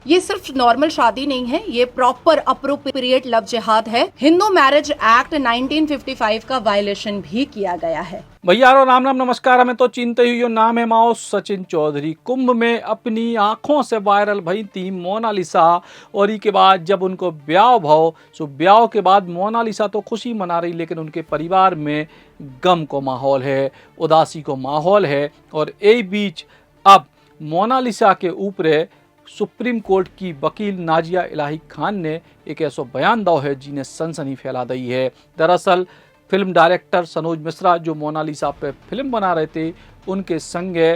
ये सिर्फ नॉर्मल शादी नहीं है, ये प्रॉपर अप्रोप्रिएट लव जिहाद है। हिंदू मैरिज एक्ट 1955 का वायलेशन भी किया गया है। भैया राम राम नमस्कार। हमें तो चिंता ही हो। नाम है माओ सचिन चौधरी। कुंभ में अपनी आंखों से वायरल भई थी मोनालिसा और ई के बाद जब उनको ब्याह भाव सो ब्याह के बाद मोनालिसा तो खुशी मना रही, लेकिन उनके परिवार में गम को माहौल है, उदासी को माहौल है। और यही बीच अब मोनालिसा के ऊपर सुप्रीम कोर्ट की वकील नाजिया इलाही खान ने एक ऐसा बयान दो है जिन्हें सनसनी फैला दी है। दरअसल फिल्म डायरेक्टर सनोज मिश्रा जो मोनालिसा पे फिल्म बना रहे थे, उनके संगे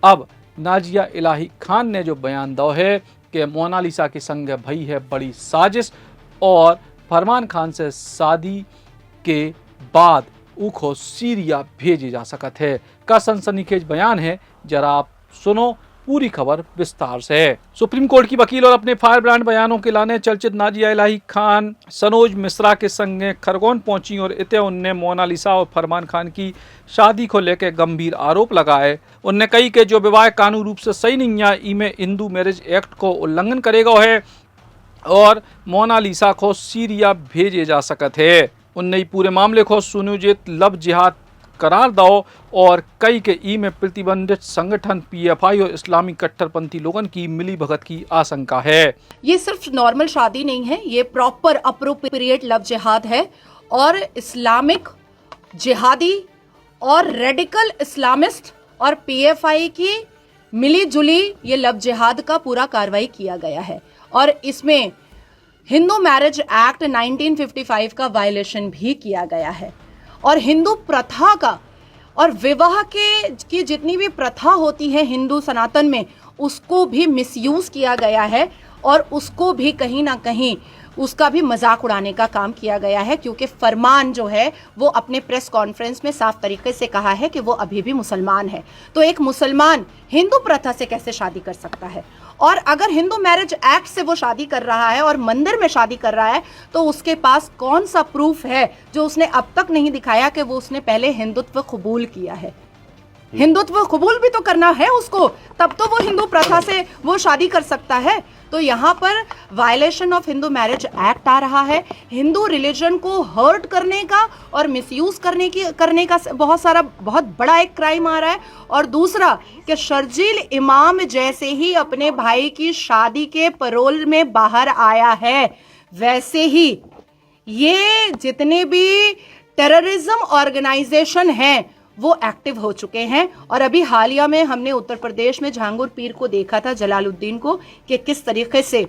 अब नाजिया इलाही खान ने जो बयान दो है कि मोनालिसा के संग भई है बड़ी साजिश और फरमान खान से शादी के बाद उखो सीरिया भेजे जा सकत है का सनसनीखेज बयान है। जरा आप सुनो पूरी खबर विस्तार से। सुप्रीम कोर्ट की वकील और अपने फायर ब्रांड बयानों के लाने चर्चित नाजिया इलाही खान सनोज मिश्रा के संग खरगोन पहुंची और इतने उनने मोनालिसा और फरमान खान की शादी को लेकर गंभीर आरोप लगाए। उनने कही कि जो विवाह कानूनी रूप से सही नहीं है, इमें हिंदू मैरिज एक्ट को उल्लंघन करेगा है और मोनालिसा को सीरिया भेजे जा सकत है। उनने पूरे मामले को सुनियोजित लव जिहाद करार दो और कई के ई में प्रतिबंधित संगठन पीएफआई और इस्लामी कट्टरपंथी लोगों की मिली भगत की आशंका है। ये सिर्फ नॉर्मल शादी नहीं है, ये प्रॉपर अप्रोप्रिएट लव जिहाद है और इस्लामिक जिहादी और रेडिकल इस्लामिस्ट और पीएफआई की मिली जुली ये लव जिहाद का पूरा कार्रवाई किया गया है और इसमें हिंदू मैरिज एक्ट 1955 का वायलेशन भी किया गया है और हिंदू प्रथा का और विवाह की जितनी भी प्रथा होती है हिंदू सनातन में, उसको भी मिसयूज किया गया है और उसको भी कहीं ना कहीं उसका भी मजाक उड़ाने का काम किया गया है। क्योंकि फरमान जो है वो अपने प्रेस कॉन्फ्रेंस में साफ तरीके से कहा है कि वो अभी भी मुसलमान है। तो एक मुसलमान हिंदू प्रथा से कैसे शादी कर सकता है? और अगर हिंदू मैरिज एक्ट से वो शादी कर रहा है और मंदिर में शादी कर रहा है तो उसके पास कौन सा प्रूफ है जो उसने अब तक नहीं दिखाया कि वो उसने पहले हिंदुत्व कबूल किया है? हिंदुत्व कबूल भी तो करना है उसको, तब तो वो हिंदू प्रथा से वो शादी कर सकता है। तो यहाँ पर violation of Hindu marriage act आ रहा है। हिंदू रिलीजन को हर्ट करने का और मिसयूज करने का बहुत बड़ा एक क्राइम आ रहा है। और दूसरा कि शर्जील इमाम जैसे ही अपने भाई की शादी के पैरोल में बाहर आया है, वैसे ही ये जितने भी टेररिज्म ऑर्गेनाइजेशन हैं वो एक्टिव हो चुके हैं। और अभी हालिया में हमने उत्तर प्रदेश में जहांगीर पीर को देखा था, जलालुद्दीन को, कि किस तरीके से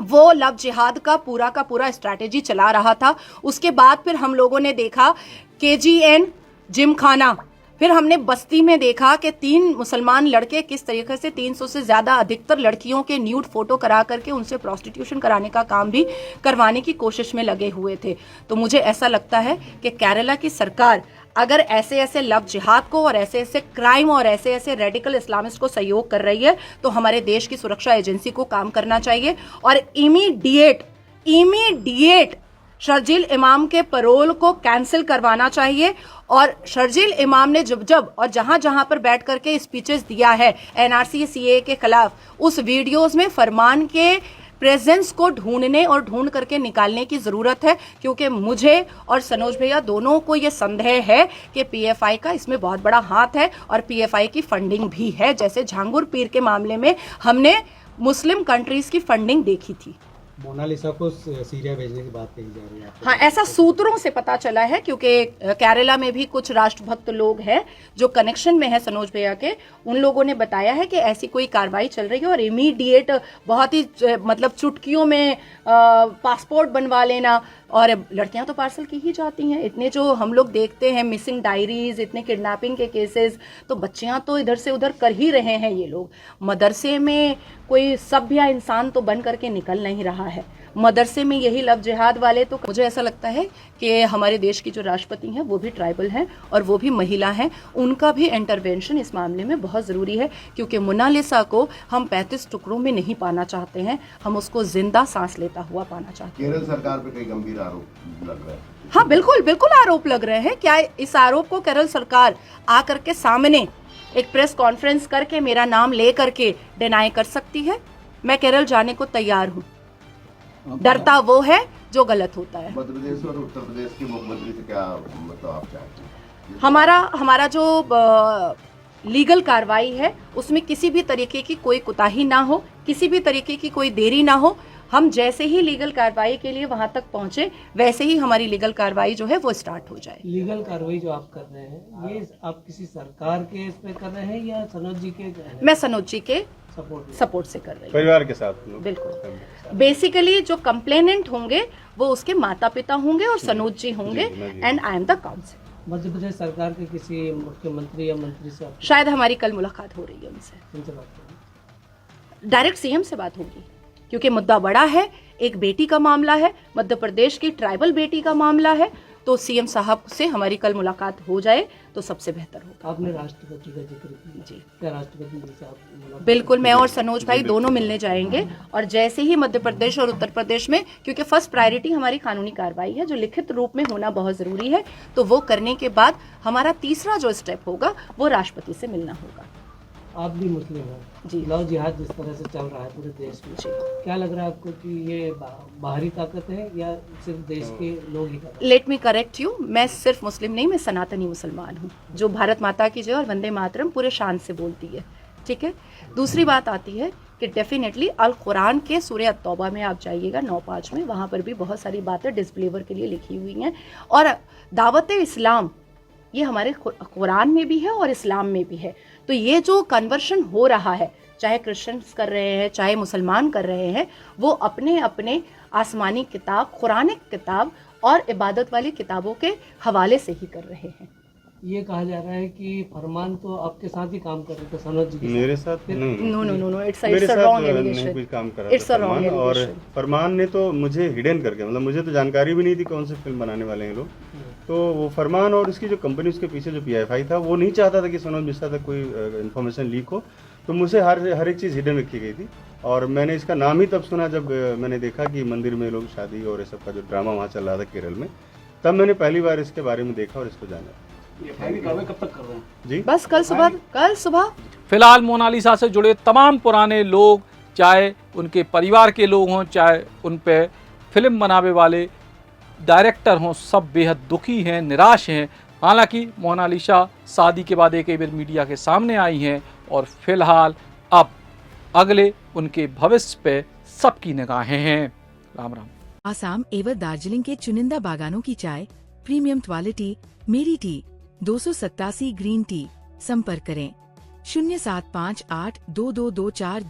वो लव जिहाद का पूरा स्ट्रैटेजी चला रहा था। उसके बाद फिर हम लोगों ने देखा KGN जिमखाना, फिर हमने बस्ती में देखा कि 3 मुसलमान लड़के किस तरीके से 300 से ज्यादा अधिकतर लड़कियों के न्यूड फोटो करा करके उनसे प्रोस्टिट्यूशन कराने का काम भी करवाने की कोशिश में लगे हुए थे। तो मुझे ऐसा लगता है कि केरला की सरकार अगर ऐसे लव जिहाद को और ऐसे क्राइम और ऐसे रेडिकल इस्लामिस्ट को सहयोग कर रही है तो हमारे देश की सुरक्षा एजेंसी को काम करना चाहिए और इमीडिएट शर्जील इमाम के पैरोल को कैंसिल करवाना चाहिए। और शर्जील इमाम ने जब और जहां पर बैठ करके स्पीचेस दिया है NRC CAA के खिलाफ, उस वीडियोस में फरमान के प्रेजेंस को ढूंढ करके निकालने की जरूरत है। क्योंकि मुझे और सनोज भैया दोनों को यह संदेह है कि PFI का इसमें बहुत बड़ा हाथ है और PFI की फंडिंग भी है। जैसे जहांगीर पीर के मामले में हमने मुस्लिम कंट्रीज की फंडिंग देखी थी। मोनालिसा को सीरिया भेजने की बात कही जा रही है। हाँ, ऐसा सूत्रों से पता चला है क्योंकि केरला में भी कुछ राष्ट्रभक्त लोग हैं जो कनेक्शन में है सनोज भैया के। उन लोगों ने बताया है कि ऐसी कोई कार्रवाई चल रही है और इमीडिएट बहुत ही मतलब चुटकियों में पासपोर्ट बनवा लेना। और लड़कियां तो पार्सल की ही जाती हैं। इतने जो हम लोग देखते हैं मिसिंग डायरीज, इतने किडनैपिंग के केसेस, तो बच्चियां तो इधर से उधर कर ही रहे हैं ये लोग। मदरसे में कोई सभ्य इंसान तो बन करके निकल नहीं रहा है। मदरसे में यही लव जिहाद वाले, तो मुझे ऐसा लगता है कि हमारे देश की जो राष्ट्रपति हैं वो भी ट्राइबल हैं और वो भी महिला हैं। उनका भी इंटरवेंशन इस मामले में बहुत ज़रूरी है क्योंकि मोनालिसा को हम 35 टुकड़ों में नहीं पाना चाहते हैं, हम उसको जिंदा सांस लेता हुआ पाना चाहते हैं। केरल सरकार पे कई गंभीर आरोप लग रहे हैं। हाँ, बिल्कुल आरोप लग रहे हैं। क्या इस आरोप को केरल सरकार आकर के सामने एक प्रेस कॉन्फ्रेंस करके मेरा नाम ले करके डिनाई कर सकती है? मैं केरल जाने को तैयार हूँ। डरता वो है जो गलत होता है। मध्य प्रदेश और उत्तर प्रदेश के मुख्यमंत्री से क्या मतलब आप चाहते हैं? हमारा जो लीगल कार्रवाई है उसमें किसी भी तरीके की कोई कुताही ना हो, किसी भी तरीके की कोई देरी ना हो। हम जैसे ही लीगल कार्रवाई के लिए वहां तक पहुंचे वैसे ही हमारी लीगल कार्रवाई जो है वो स्टार्ट हो जाए। लीगल कार्रवाई जो आप कर रहे हैं ये आप किसी सरकार के इस पे कर रहे हैं या सनोज जी के मैं सनोज जी के सपोर्ट से कर रही हूँ। परिवार के साथ बिल्कुल। बेसिकली जो कंप्लेनेंट होंगे वो उसके माता पिता होंगे और सनोज जी होंगे and I am the council. Madhya Pradesh सरकार के किसी मुख्यमंत्री या मंत्री से आप शायद हमारी कल मुलाकात हो रही है उनसे। उनसे बात करें? डायरेक्ट सीएम से बात होगी क्योंकि मुद्दा बड़ा है, एक बेटी का मामला है, मध्य प्रदेश की ट्राइबल बेटी का मामला है, तो सीएम साहब से हमारी कल मुलाकात हो जाए तो सबसे बेहतर होगा। आपने राष्ट्रपति का जिक्र किया जी, क्या राष्ट्रपति जी से आप मुलाकात? बिल्कुल, मैं और सनोज भाई दोनों मिलने जाएंगे और जैसे ही मध्य प्रदेश और उत्तर प्रदेश में, क्योंकि फर्स्ट प्रायोरिटी हमारी कानूनी कार्रवाई है जो लिखित रूप में होना बहुत जरूरी है, तो वो करने के बाद हमारा तीसरा जो स्टेप होगा वो राष्ट्रपति से मिलना होगा। आप भी मुस्लिम हैं जी। लव जिहाद जिस तरह से चल रहा है पूरे देश में, क्या लग रहा है आपको कि ये बाहरी ताकत है या सिर्फ देश के लोग ही कर रहे हैं? लेट मी करेक्ट यू, मैं सिर्फ मुस्लिम नहीं, मैं सनातनी मुसलमान हूँ जो भारत माता की जय और वंदे मातरम पूरे शान से बोलती है। ठीक है, दूसरी बात आती है कि डेफिनेटली अल कुरान के सूरह तौबा में आप जाइएगा 9:5 में, वहाँ पर भी बहुत सारी बातें डिसबिलीवर के लिए लिखी हुई हैं। और दावत इस्लाम ये हमारे कुरान में भी है और इस्लाम में भी है। तो ये जो कन्वर्शन हो रहा है, चाहे क्रिश्चियंस कर रहे हैं चाहे मुसलमान कर रहे हैं, वो अपने अपने आसमानी किताब, कुरानिक किताब और इबादत वाली किताबों के हवाले से ही कर रहे हैं। ये कहा जा रहा है कि फरमान तो आपके साथ ही काम कर रहे थे सनोज जी के मेरे साथ नहीं, no no no no, it's मेरे अ साथ रॉन्ग नहीं एलिगेशन। कोई काम कर रहा It's था a wrong फरमान। और allegation. फरमान ने तो मुझे हिडन करके, मतलब मुझे तो जानकारी भी नहीं थी कौन सी फिल्म बनाने वाले हैं लोग। तो वो फरमान और इसकी जो कंपनी उसके पीछे जो PFI था वो नहीं चाहता था कि सनोज मिश्रा तक कोई इन्फॉर्मेशन लीक हो, तो मुझे हर एक चीज़ हिडन रखी गई थी। और मैंने इसका नाम ही तब सुना जब मैंने देखा कि मंदिर में लोग शादी और ये सब का जो ड्रामा वहाँ चल रहा था केरल में, तब मैंने पहली बार इसके बारे में देखा और इसको जाना। कब तक कर रहे हैं? जी, बस कल सुबह। फिलहाल मोनालिसा से जुड़े तमाम पुराने लोग, चाहे उनके परिवार के लोग हों, चाहे उन पे फिल्म बनाने वाले डायरेक्टर हों, सब बेहद दुखी हैं, निराश हैं। हालांकि मोनालिसा शादी के बाद एक बार मीडिया के सामने आई हैं और फिलहाल अब अगले उनके भविष्य पे सबकी निगाहें हैं। राम राम। आसाम एवं दार्जिलिंग के चुनिंदा बागानों की चाय, प्रीमियम क्वालिटी, मेरी टी 287 ग्रीन टी। संपर्क करें 075822242000।